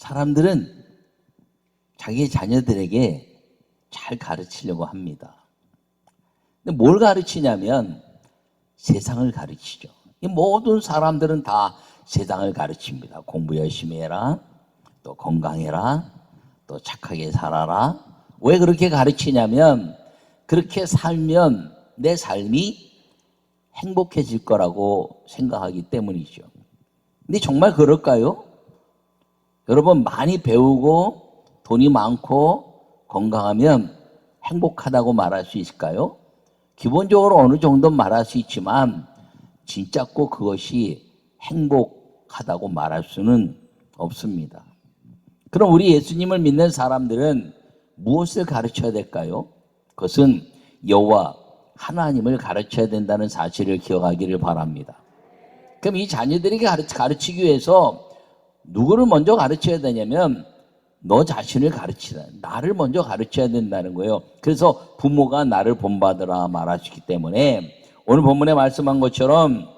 사람들은 자기 자녀들에게 잘 가르치려고 합니다. 근데 뭘 가르치냐면 세상을 가르치죠. 이 모든 사람들은 다 세상을 가르칩니다. 공부 열심히 해라, 또 건강해라, 또 착하게 살아라. 왜 그렇게 가르치냐면 그렇게 살면 내 삶이 행복해질 거라고 생각하기 때문이죠. 근데 정말 그럴까요? 여러분, 많이 배우고 돈이 많고 건강하면 행복하다고 말할 수 있을까요? 기본적으로 어느 정도 말할 수 있지만 진짜 꼭 그것이 행복하다고 말할 수는 없습니다. 그럼 우리 예수님을 믿는 사람들은 무엇을 가르쳐야 될까요? 그것은 여호와 하나님을 가르쳐야 된다는 사실을 기억하기를 바랍니다. 그럼 이 자녀들에게 가르치기 위해서 누구를 먼저 가르쳐야 되냐면 너 자신을 가르치라. 나를 먼저 가르쳐야 된다는 거예요. 그래서 부모가 나를 본받으라 말할 수 있기 때문에 오늘 본문에 말씀한 것처럼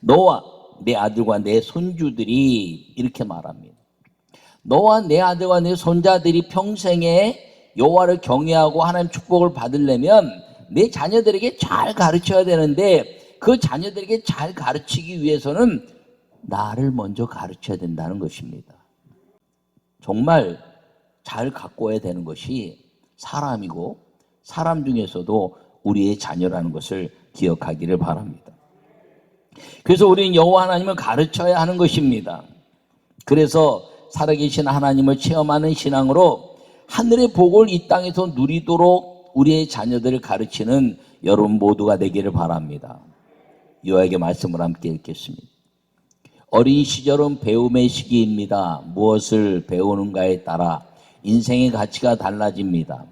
너와 내 아들과 내 손주들이 이렇게 말합니다. 너와 내 아들과 내 손자들이 평생에 여호와를 경외하고 하나님 축복을 받으려면 내 자녀들에게 잘 가르쳐야 되는데 그 자녀들에게 잘 가르치기 위해서는 나를 먼저 가르쳐야 된다는 것입니다. 정말 잘 가꿔야 되는 것이 사람이고 사람 중에서도 우리의 자녀라는 것을 기억하기를 바랍니다. 그래서 우리는 여호와 하나님을 가르쳐야 하는 것입니다. 그래서 살아계신 하나님을 체험하는 신앙으로 하늘의 복을 이 땅에서 누리도록 우리의 자녀들을 가르치는 여러분 모두가 되기를 바랍니다. 여호와에게 말씀을 함께 읽겠습니다. 어린 시절은 배움의 시기입니다. 무엇을 배우는가에 따라 인생의 가치가 달라집니다.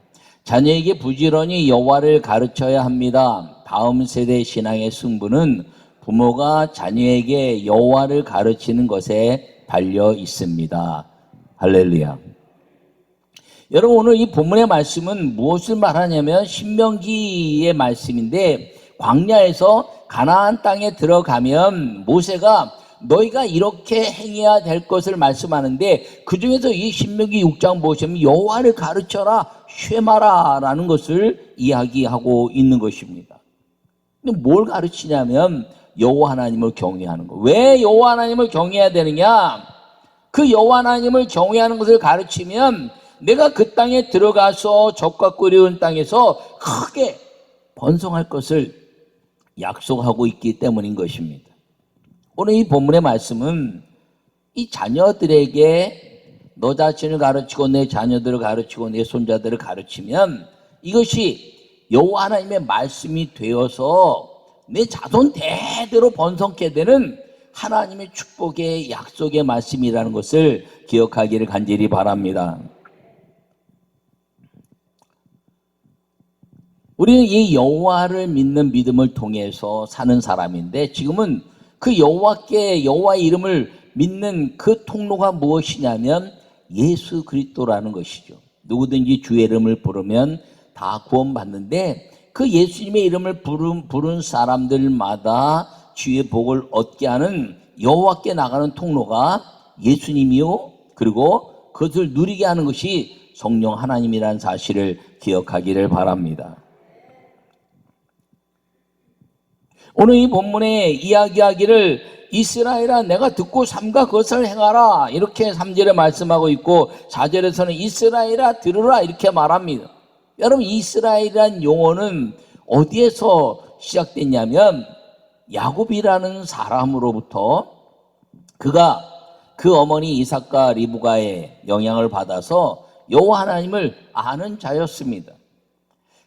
자녀에게 부지런히 여호와를 가르쳐야 합니다. 다음 세대 신앙의 승부는 부모가 자녀에게 여호와를 가르치는 것에 달려 있습니다. 할렐루야. 여러분, 오늘 이 본문의 말씀은 무엇을 말하냐면 신명기의 말씀인데 광야에서 가나안 땅에 들어가면 모세가 너희가 이렇게 행해야 될 것을 말씀하는데 그중에서 이 신명기 6장 보시면 여호와를 가르쳐라 쉐마라라는 것을 이야기하고 있는 것입니다. 근데 뭘 가르치냐면 여호와 하나님을 경외하는 거. 왜 여호와 하나님을 경외해야 되느냐? 그 여호와 하나님을 경외하는 것을 가르치면 내가 그 땅에 들어가서 적과 꿀이은 땅에서 크게 번성할 것을 약속하고 있기 때문인 것입니다. 오늘 이 본문의 말씀은 이 자녀들에게 너 자신을 가르치고 내 자녀들을 가르치고 내 손자들을 가르치면 이것이 여호와 하나님의 말씀이 되어서 내 자손 대대로 번성케 되는 하나님의 축복의 약속의 말씀이라는 것을 기억하기를 간절히 바랍니다. 우리는 이 여호와를 믿는 믿음을 통해서 사는 사람인데 지금은 그 여호와의 이름을 믿는 그 통로가 무엇이냐면 예수 그리스도라는 것이죠. 누구든지 주의 이름을 부르면 다 구원받는데 그 예수님의 이름을 부른 사람들마다 주의 복을 얻게 하는 여호와께 나가는 통로가 예수님이요. 그리고 그것을 누리게 하는 것이 성령 하나님이라는 사실을 기억하기를 바랍니다. 오늘 이 본문에 이야기하기를 이스라엘아 내가 듣고 삼가 그것을 행하라 이렇게 3절에 말씀하고 있고 4절에서는 이스라엘아 들으라 이렇게 말합니다. 여러분 이스라엘이라는 용어는 어디에서 시작됐냐면 야곱이라는 사람으로부터 그가 그 어머니 이삭과 리브가의 영향을 받아서 여호와 하나님을 아는 자였습니다.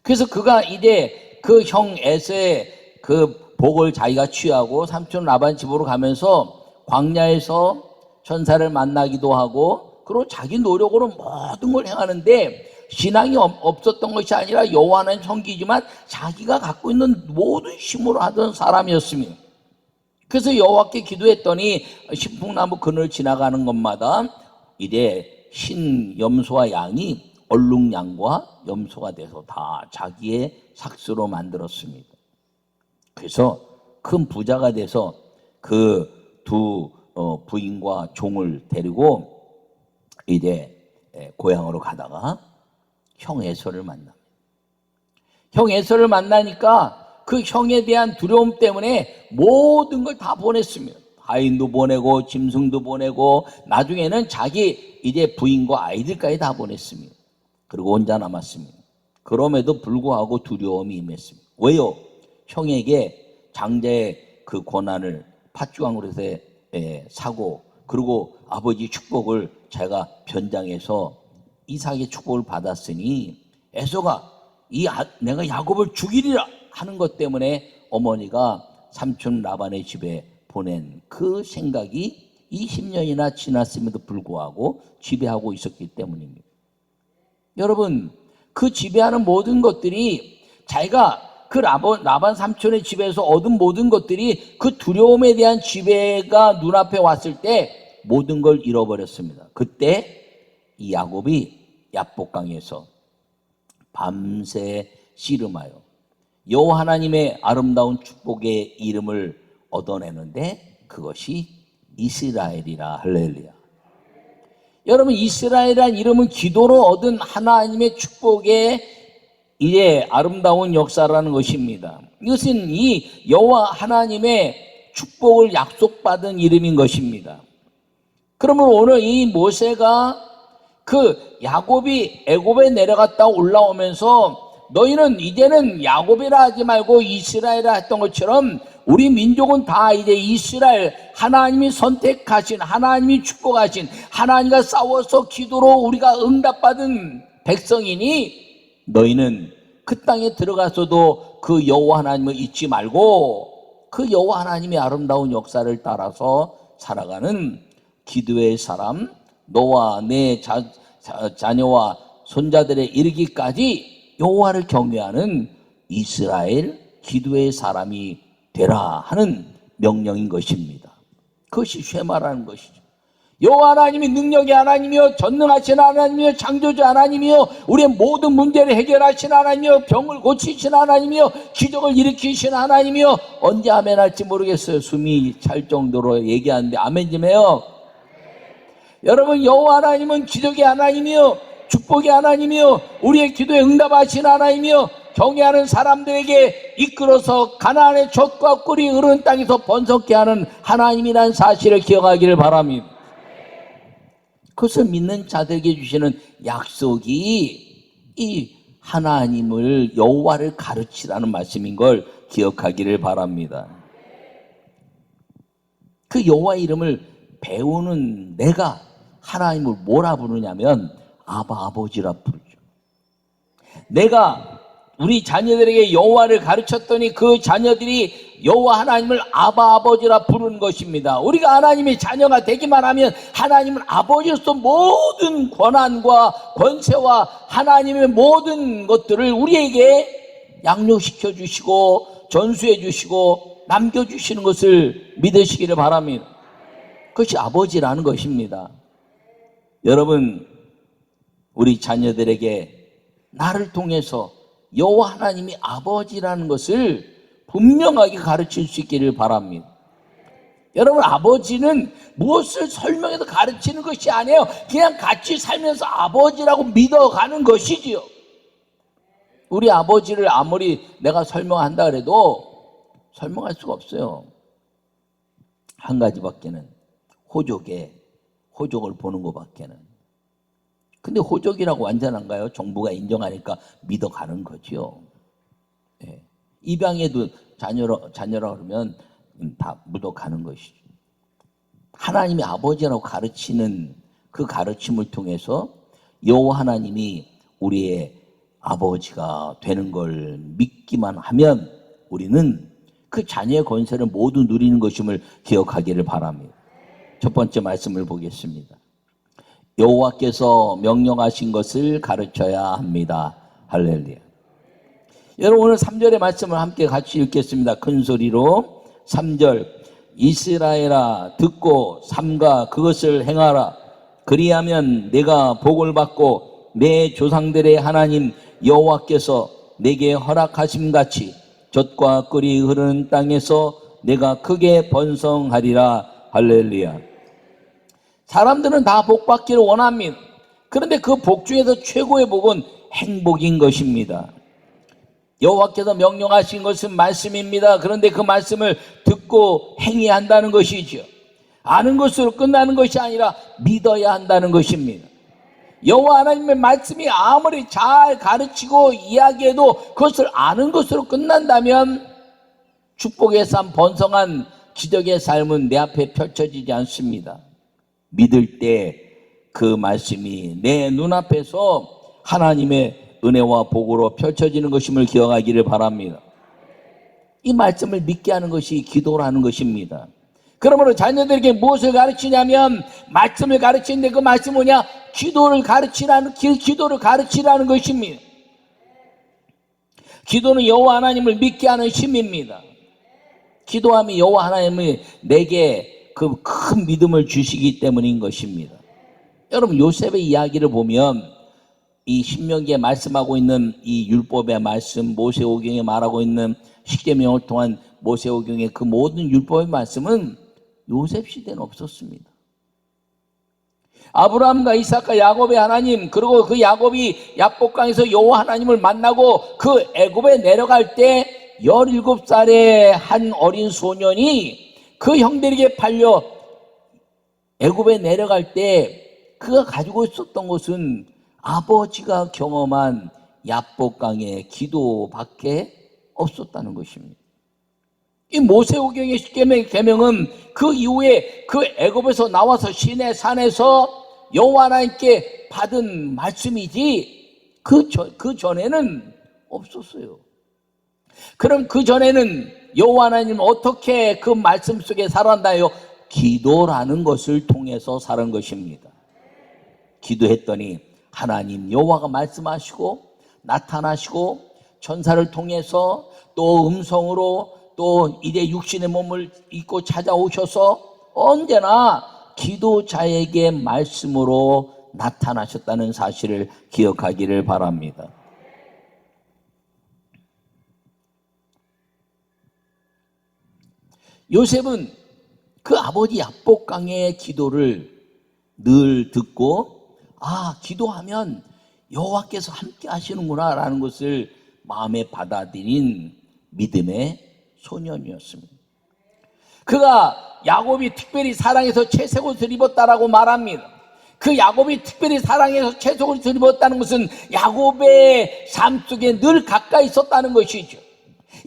그래서 그가 이제 그 형 에서의 그 복을 자기가 취하고 삼촌 라반 집으로 가면서 광야에서 천사를 만나기도 하고 그리고 자기 노력으로 모든 걸 행하는데 신앙이 없었던 것이 아니라 여호와 하나님 섬기지만 자기가 갖고 있는 모든 힘으로 하던 사람이었습니다. 그래서 여호와께 기도했더니 신풍나무 그늘 지나가는 것마다 이제 신 염소와 양이 얼룩양과 염소가 돼서 다 자기의 삭스로 만들었습니다. 그래서 큰 부자가 돼서 그 두 부인과 종을 데리고 이제 고향으로 가다가 형 에서를 만납니다. 형 에서를 만나니까 그 형에 대한 두려움 때문에 모든 걸 다 보냈습니다. 하인도 보내고 짐승도 보내고 나중에는 자기 이제 부인과 아이들까지 다 보냈습니다. 그리고 혼자 남았습니다. 그럼에도 불구하고 두려움이 임했습니다. 왜요? 형에게 장자의 그 고난을 팥주강으로 해서 사고, 그리고 아버지 축복을 제가 변장해서 이삭의 축복을 받았으니 에서가 내가 야곱을 죽이리라 하는 것 때문에 어머니가 삼촌 라반의 집에 보낸 그 생각이 20년이나 지났음에도 불구하고 지배하고 있었기 때문입니다. 여러분, 그 지배하는 모든 것들이 자기가 그 라반 삼촌의 집에서 얻은 모든 것들이 그 두려움에 대한 지배가 눈앞에 왔을 때 모든 걸 잃어버렸습니다. 그때 이 야곱이 야복강에서 밤새 씨름하여 여호와 하나님의 아름다운 축복의 이름을 얻어내는데 그것이 이스라엘이라. 할렐루야. 여러분, 이스라엘이라는 이름은 기도로 얻은 하나님의 축복의 이제 아름다운 역사라는 것입니다. 이것은 이 여호와 하나님의 축복을 약속받은 이름인 것입니다. 그러면 오늘 이 모세가 그 야곱이 애굽에 내려갔다 올라오면서 너희는 이제는 야곱이라 하지 말고 이스라엘이라 했던 것처럼 우리 민족은 다 이제 이스라엘, 하나님이 선택하신, 하나님이 축복하신, 하나님과 싸워서 기도로 우리가 응답받은 백성이니 너희는 그 땅에 들어가서도 그 여호와 하나님을 잊지 말고 그 여호와 하나님의 아름다운 역사를 따라서 살아가는 기도의 사람, 너와 내 자녀와 손자들에 이르기까지 여호와를 경외하는 이스라엘 기도의 사람이 되라 하는 명령인 것입니다. 그것이 쉐마라는 것이죠. 여호와 하나님이 능력의 하나님이요 전능하신 하나님이요 창조주 하나님이요 우리의 모든 문제를 해결하신 하나님이요 병을 고치신 하나님이요 기적을 일으키신 하나님이요. 언제 아멘 할지 모르겠어요. 숨이 찰 정도로 얘기하는데 아멘 좀 해요. 여러분, 여호와 하나님은 기적의 하나님이요 축복의 하나님이요 우리의 기도에 응답하신 하나님이요 경외하는 사람들에게 이끌어서 가나안의 젖과 꿀이 흐르는 땅에서 번성케 하는 하나님이라는 사실을 기억하기를 바랍니다. 그것을 믿는 자들에게 주시는 약속이 이 하나님을 여호와를 가르치라는 말씀인 걸 기억하기를 바랍니다. 그 여호와 이름을 배우는 내가 하나님을 뭐라 부르냐면 아버지라 부르죠. 내가 우리 자녀들에게 여호와를 가르쳤더니 그 자녀들이 여호와 하나님을 아버지라 부르는 것입니다. 우리가 하나님의 자녀가 되기만 하면 하나님은 아버지로서 모든 권한과 권세와 하나님의 모든 것들을 우리에게 양육시켜 주시고 전수해 주시고 남겨주시는 것을 믿으시기를 바랍니다. 그것이 아버지라는 것입니다. 여러분, 우리 자녀들에게 나를 통해서 여호와 하나님이 아버지라는 것을 분명하게 가르칠 수 있기를 바랍니다. 여러분, 아버지는 무엇을 설명해서 가르치는 것이 아니에요. 그냥 같이 살면서 아버지라고 믿어가는 것이지요. 우리 아버지를 아무리 내가 설명한다 그래도 설명할 수가 없어요. 한 가지밖에는 호족을 보는 것밖에는. 근데 호족이라고 완전한가요? 정부가 인정하니까 믿어가는 거죠. 예. 입양에도 자녀라 그러면 다 묻어가는 것이죠. 하나님이 아버지라고 가르치는 그 가르침을 통해서 여호와 하나님이 우리의 아버지가 되는 걸 믿기만 하면 우리는 그 자녀의 권세를 모두 누리는 것임을 기억하기를 바랍니다. 첫 번째 말씀을 보겠습니다. 여호와께서 명령하신 것을 가르쳐야 합니다. 할렐루야. 여러분, 오늘 3절의 말씀을 함께 같이 읽겠습니다. 큰 소리로 3절 이스라엘아 듣고 삼가 그것을 행하라. 그리하면 내가 복을 받고 내 조상들의 하나님 여호와께서 내게 허락하심같이 젖과 꿀이 흐르는 땅에서 내가 크게 번성하리라. 할렐루야. 사람들은 다 복 받기를 원합니다. 그런데 그 복 중에서 최고의 복은 행복인 것입니다. 여호와께서 명령하신 것은 말씀입니다. 그런데 그 말씀을 듣고 행해야 한다는 것이죠. 아는 것으로 끝나는 것이 아니라 믿어야 한다는 것입니다. 여호와 하나님의 말씀이 아무리 잘 가르치고 이야기해도 그것을 아는 것으로 끝난다면 축복의 삶, 번성한 기적의 삶은 내 앞에 펼쳐지지 않습니다. 믿을 때 그 말씀이 내 눈앞에서 하나님의 은혜와 복으로 펼쳐지는 것임을 기억하기를 바랍니다. 이 말씀을 믿게 하는 것이 기도라는 것입니다. 그러므로 자녀들에게 무엇을 가르치냐면 말씀을 가르치는데 그 말씀은 뭐냐? 기도를 가르치라는 것입니다. 기도는 여호와 하나님을 믿게 하는 힘입니다. 기도하면 여호와 하나님이 내게 그 큰 믿음을 주시기 때문인 것입니다. 여러분, 요셉의 이야기를 보면 이 신명기에 말씀하고 있는 이 율법의 말씀, 모세오경에 말하고 있는 십계명을 통한 모세오경의 그 모든 율법의 말씀은 요셉 시대는 없었습니다. 아브라함과 이삭과 야곱의 하나님, 그리고 그 야곱이 야복강에서 여호와 하나님을 만나고 그 애굽에 내려갈 때 17살의 한 어린 소년이 그 형들에게 팔려 애굽에 내려갈 때 그가 가지고 있었던 것은 아버지가 경험한 야복강의 기도밖에 없었다는 것입니다. 이 모세오경의 십계명은 그 이후에 그 애굽에서 나와서 시내 산에서 여호와 하나님께 받은 말씀이지 그 전에는 없었어요. 그럼 그 전에는 여호와 하나님은 어떻게 그 말씀 속에 살았나요? 기도라는 것을 통해서 사는 것입니다. 기도했더니 하나님 여호와가 말씀하시고 나타나시고 천사를 통해서 또 음성으로 또 이제 육신의 몸을 입고 찾아오셔서 언제나 기도자에게 말씀으로 나타나셨다는 사실을 기억하기를 바랍니다. 요셉은 그 아버지 야복강의 기도를 늘 듣고 기도하면 여호와께서 함께 하시는구나 라는 것을 마음에 받아들인 믿음의 소년이었습니다. 그가 야곱이 특별히 사랑해서 채색옷을 입었다라고 말합니다. 그 야곱이 특별히 사랑해서 채색옷을 입었다는 것은 야곱의 삶 속에 늘 가까이 있었다는 것이죠.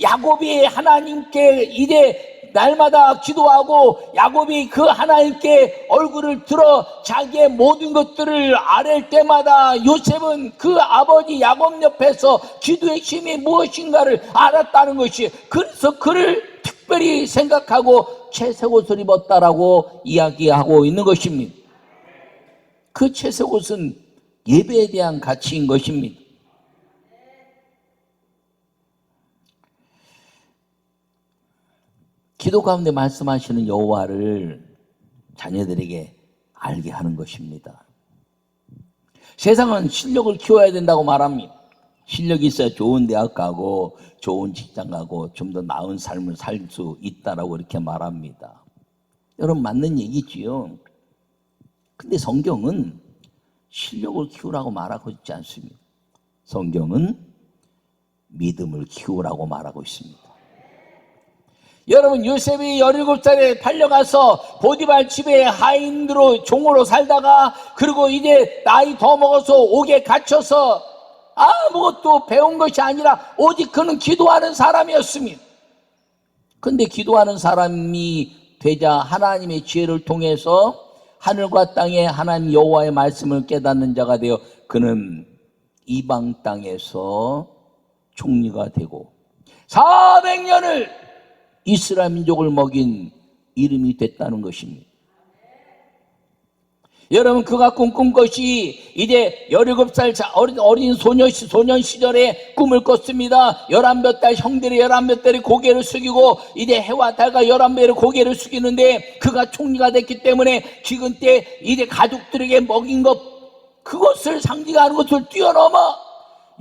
야곱이 하나님께 이제 날마다 기도하고 야곱이 그 하나님께 얼굴을 들어 자기의 모든 것들을 아랠 때마다 요셉은 그 아버지 야곱 옆에서 기도의 힘이 무엇인가를 알았다는 것이, 그래서 그를 특별히 생각하고 채색옷을 입었다라고 이야기하고 있는 것입니다. 그 채색옷은 예배에 대한 가치인 것입니다. 기도 가운데 말씀하시는 여호와를 자녀들에게 알게 하는 것입니다. 세상은 실력을 키워야 된다고 말합니다. 실력이 있어야 좋은 대학 가고 좋은 직장 가고 좀 더 나은 삶을 살 수 있다라고 이렇게 말합니다. 여러분, 맞는 얘기지요. 근데 성경은 실력을 키우라고 말하고 있지 않습니다. 성경은 믿음을 키우라고 말하고 있습니다. 여러분, 요셉이 17살에 팔려가서 보디발 집에 하인으로 종으로 살다가, 그리고 이제 나이 더 먹어서 옥에 갇혀서 아무것도 배운 것이 아니라 오직 그는 기도하는 사람이었습니다. 근데 기도하는 사람이 되자 하나님의 지혜를 통해서 하늘과 땅에 하나님 여호와의 말씀을 깨닫는 자가 되어 그는 이방 땅에서 총리가 되고 400년을 이스라엘 민족을 먹인 이름이 됐다는 것입니다. 여러분, 그가 꿈꾼 것이 이제 17살 어린 소년 시절에 꿈을 꿨습니다. 11몇 달 형들이 11몇 달이 고개를 숙이고 이제 해와 달과 11배를 고개를 숙이는데, 그가 총리가 됐기 때문에 지금 때 이제 가족들에게 먹인 것, 그것을 상징하는 것을 뛰어넘어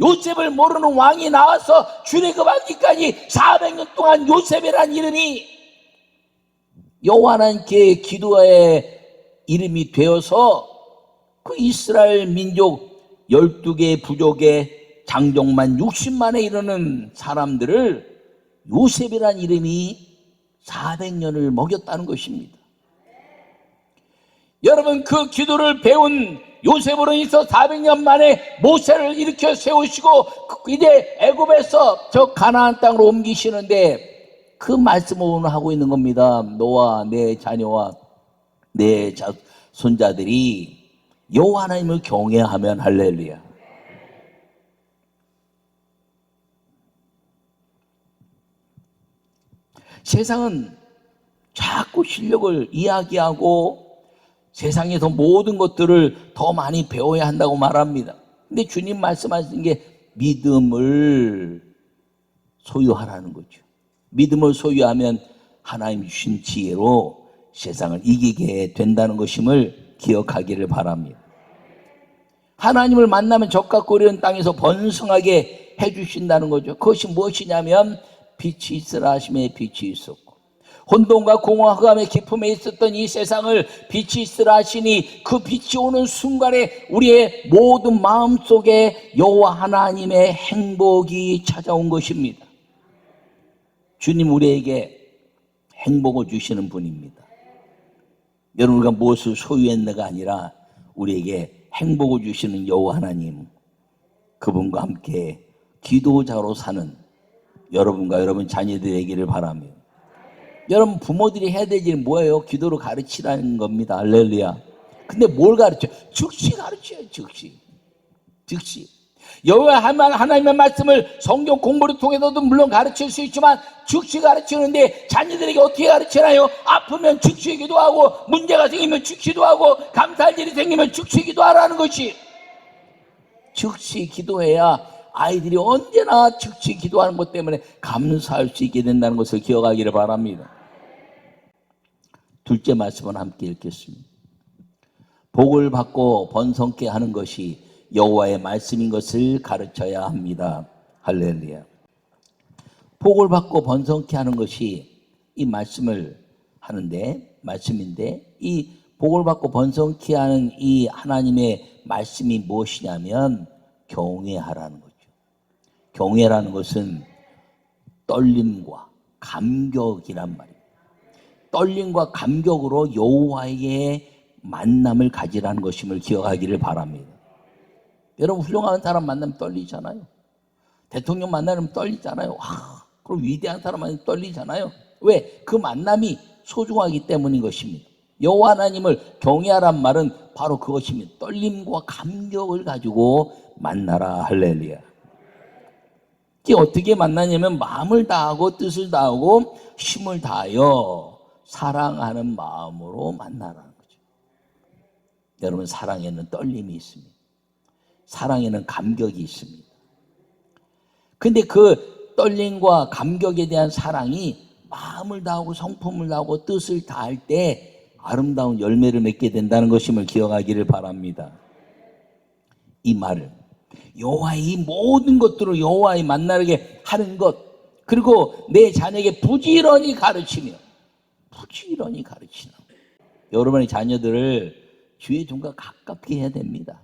요셉을 모르는 왕이 나와서 출애굽하기까지 400년 동안 요셉이라는 이름이 여호와 하나님께 기도의 이름이 되어서 그 이스라엘 민족 12개 부족의 장족만 60만에 이르는 사람들을 요셉이란 이름이 400년을 먹였다는 것입니다. 여러분, 그 기도를 배운 요셉으로 인해서 400년 만에 모세를 일으켜 세우시고 이제 애굽에서 저 가나안 땅으로 옮기시는데 그 말씀을 오늘 하고 있는 겁니다. 너와 내 자녀와 내 손자들이 여호와 하나님을 경외하면 할렐루야. 세상은 자꾸 실력을 이야기하고 세상에서 모든 것들을 더 많이 배워야 한다고 말합니다. 근데 주님 말씀하신 게 믿음을 소유하라는 거죠. 믿음을 소유하면 하나님 주신 지혜로 세상을 이기게 된다는 것임을 기억하기를 바랍니다. 하나님을 만나면 적과 꿀이는 땅에서 번성하게 해주신다는 거죠. 그것이 무엇이냐면 빛이 있으라 하심에 빛이 있었고 혼돈과 공허와 흑암의 깊음에 있었던 이 세상을 빛이 있으라 하시니 그 빛이 오는 순간에 우리의 모든 마음속에 여호와 하나님의 행복이 찾아온 것입니다. 주님 우리에게 행복을 주시는 분입니다. 여러분, 우리가 무엇을 소유했느가 아니라 우리에게 행복을 주시는 여호와 하나님, 그분과 함께 기도자로 사는 여러분과 여러분 자녀들에게를 바랍니다. 여러분, 부모들이 해야 될 일은 뭐예요? 기도로 가르치라는 겁니다. 할렐루야. 근데 뭘 가르쳐? 즉시 가르쳐요. 즉시. 여호와 하나님의 말씀을 성경 공부를 통해서도 물론 가르칠 수 있지만 즉시 가르치는데 자녀들에게 어떻게 가르치나요? 아프면 즉시 기도하고 문제가 생기면 즉시 기도하고 감사할 일이 생기면 즉시 기도하라는 것이. 즉시 기도해야 아이들이 언제나 즉시 기도하는 것 때문에 감사할 수 있게 된다는 것을 기억하기를 바랍니다. 둘째 말씀은 함께 읽겠습니다. 복을 받고 번성케 하는 것이 여호와의 말씀인 것을 가르쳐야 합니다. 할렐루야. 복을 받고 번성케 하는 것이 이 말씀인데 이 복을 받고 번성케 하는 이 하나님의 말씀이 무엇이냐면 경외하라는 거죠. 경외라는 것은 떨림과 감격이란 말이에요. 떨림과 감격으로 여호와의 만남을 가지라는 것임을 기억하기를 바랍니다. 여러분, 훌륭한 사람 만나면 떨리잖아요. 대통령 만나면 떨리잖아요. 그럼 위대한 사람 만나면 떨리잖아요. 왜? 그 만남이 소중하기 때문인 것입니다. 여호와 하나님을 경외하란 말은 바로 그것입니다. 떨림과 감격을 가지고 만나라. 할렐루야. 이게 어떻게 만나냐면 마음을 다하고 뜻을 다하고 힘을 다하여 사랑하는 마음으로 만나라는 거죠. 여러분, 사랑에는 떨림이 있습니다. 사랑에는 감격이 있습니다. 근데 그 떨림과 감격에 대한 사랑이 마음을 다하고 성품을 다하고 뜻을 다할 때 아름다운 열매를 맺게 된다는 것임을 기억하기를 바랍니다. 이 말을 여호와의 이 모든 것들을 여호와의 만나게 하는 것, 그리고 내 자녀에게 부지런히 가르치는 여러분의 자녀들을 주의 종과 가깝게 해야 됩니다.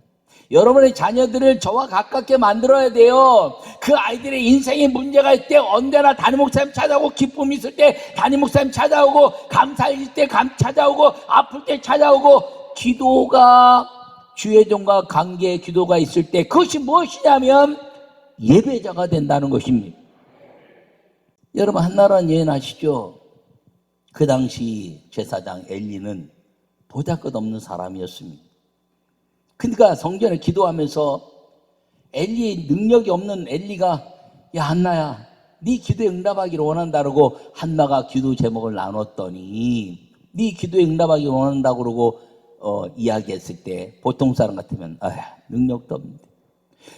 여러분의 자녀들을 저와 가깝게 만들어야 돼요. 그 아이들의 인생에 문제가 있을 때 언제나 담임 목사님 찾아오고, 기쁨이 있을 때 담임 목사님 찾아오고, 감사일 때 찾아오고, 아플 때 찾아오고, 기도가 주의 종과 관계의 기도가 있을 때 그것이 무엇이냐면 예배자가 된다는 것입니다. 여러분, 한나라는 여인 아시죠? 그 당시 제사장 엘리는 보잘것없는 사람이었습니다. 그러니까 성전에 기도하면서 엘리의 능력이 없는 엘리가 야 한나야, 네 기도에 응답하기를 원한다고 한나가 기도 제목을 나눴더니 네 기도에 응답하기를 원한다고 그러고 이야기했을 때 보통 사람 같으면 능력도 없는데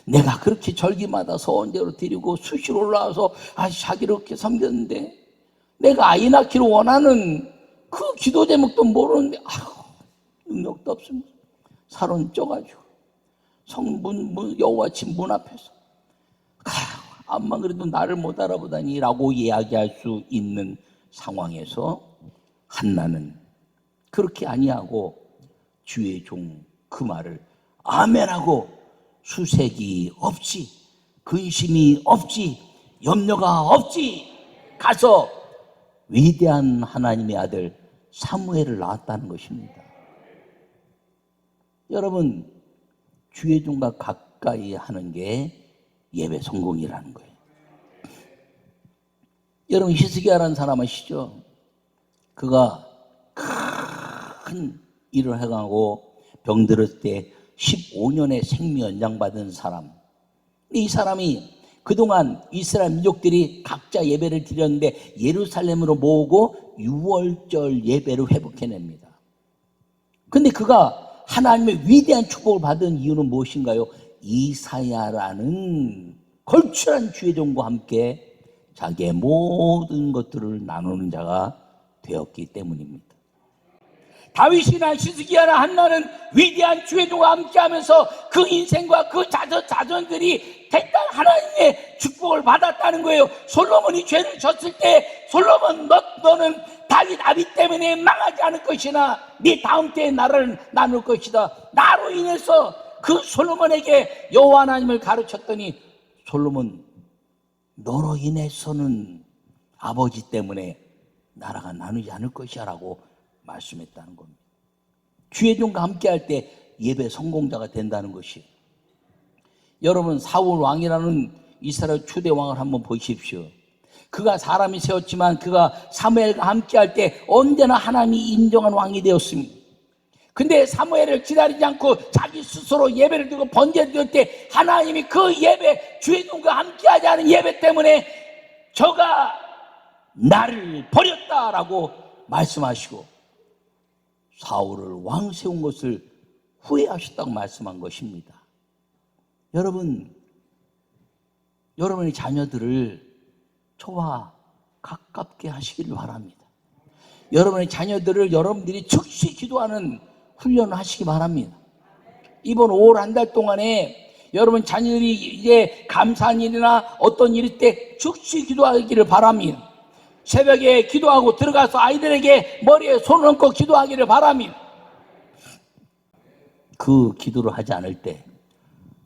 내가 그렇게 절기마다 서원제로 드리고 수시로 올라와서 자기를 그렇게 섬겼는데 내가 아이 낳기를 원하는 그 기도 제목도 모르는데 능력도 없습니다. 살은 쪄가지고 여호와 집 문 앞에서 암만 그래도 나를 못 알아보다니 라고 이야기할 수 있는 상황에서 한나는 그렇게 아니하고 주의 종 그 말을 아멘하고 수색이 없이, 근심이 없이, 염려가 없이 가서 위대한 하나님의 아들 사무엘을 낳았다는 것입니다. 여러분, 주의 종과 가까이 하는 게 예배 성공이라는 거예요. 여러분, 히스기야라는 사람 아시죠? 그가 큰 일을 해가고 병들을 때 15년의 생명 연장받은 사람. 이 사람이 그동안 이스라엘 민족들이 각자 예배를 드렸는데 예루살렘으로 모으고 유월절 예배를 회복해냅니다. 근데 그가 하나님의 위대한 축복을 받은 이유는 무엇인가요? 이사야라는 걸출한 주의 종과 함께 자기의 모든 것들을 나누는 자가 되었기 때문입니다. 다윗이나 히스기야나 한나는 위대한 주의 종과 함께하면서 그 인생과 그 자손들이 대단 하나님의 축복을 받았다는 거예요. 솔로몬이 죄를 졌을 때 솔로몬 너는 다윗 아비 때문에 망하지 않을 것이나 네 다음 때에 나라를 나눌 것이다. 나로 인해서 그 솔로몬에게 여호와 하나님을 가르쳤더니 솔로몬 너로 인해서는 아버지 때문에 나라가 나누지 않을 것이야 라고 말씀했다는 겁니다. 주의 종과 함께 할 때 예배 성공자가 된다는 것이에요. 여러분, 사울 왕이라는 이스라엘 초대 왕을 한번 보십시오. 그가 사람이 세웠지만 그가 사무엘과 함께 할 때 언제나 하나님이 인정한 왕이 되었습니다. 근데 사무엘을 기다리지 않고 자기 스스로 예배를 드리고 번제를 드릴 때 하나님이 그 예배, 주의 종과 함께 하지 않은 예배 때문에 저가 나를 버렸다라고 말씀하시고 사울을 왕 세운 것을 후회하셨다고 말씀한 것입니다. 여러분, 여러분의 자녀들을 저와 가깝게 하시기를 바랍니다. 여러분의 자녀들을 여러분들이 즉시 기도하는 훈련을 하시기 바랍니다. 이번 5월 한 달 동안에 여러분 자녀들이 이제 감사한 일이나 어떤 일일 때 즉시 기도하기를 바랍니다. 새벽에 기도하고 들어가서 아이들에게 머리에 손을 얹고 기도하기를 바랍니다. 그 기도를 하지 않을 때,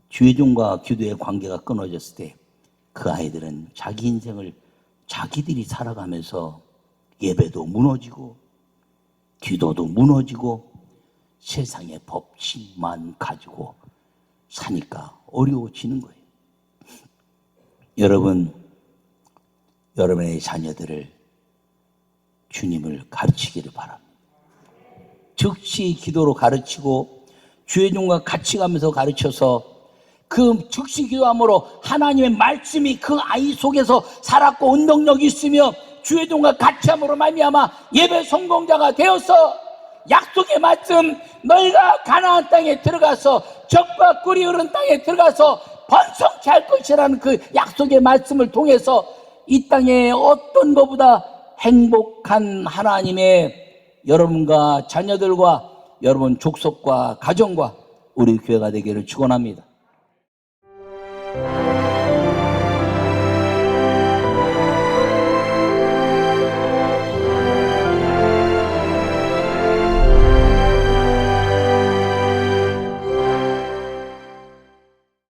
주의 종과 기도의 관계가 끊어졌을 때 그 아이들은 자기 인생을 자기들이 살아가면서 예배도 무너지고 기도도 무너지고 세상의 법칙만 가지고 사니까 어려워지는 거예요. 여러분, 여러분의 자녀들을 주님을 가르치기를 바랍니다. 즉시 기도로 가르치고 주의 종과 같이 가면서 가르쳐서 그 즉시 기도함으로 하나님의 말씀이 그 아이 속에서 살았고 운동력이 있으며 주의 종과 같이 함으로 말미암아 예배 성공자가 되어서 약속의 말씀, 너희가 가나안 땅에 들어가서 젖과 꿀이 흐르는 땅에 들어가서 번성케 할 것이라는 그 약속의 말씀을 통해서 이 땅에 어떤 것보다 행복한 하나님의 여러분과 자녀들과 여러분 족속과 가정과 우리 교회가 되기를 축원합니다.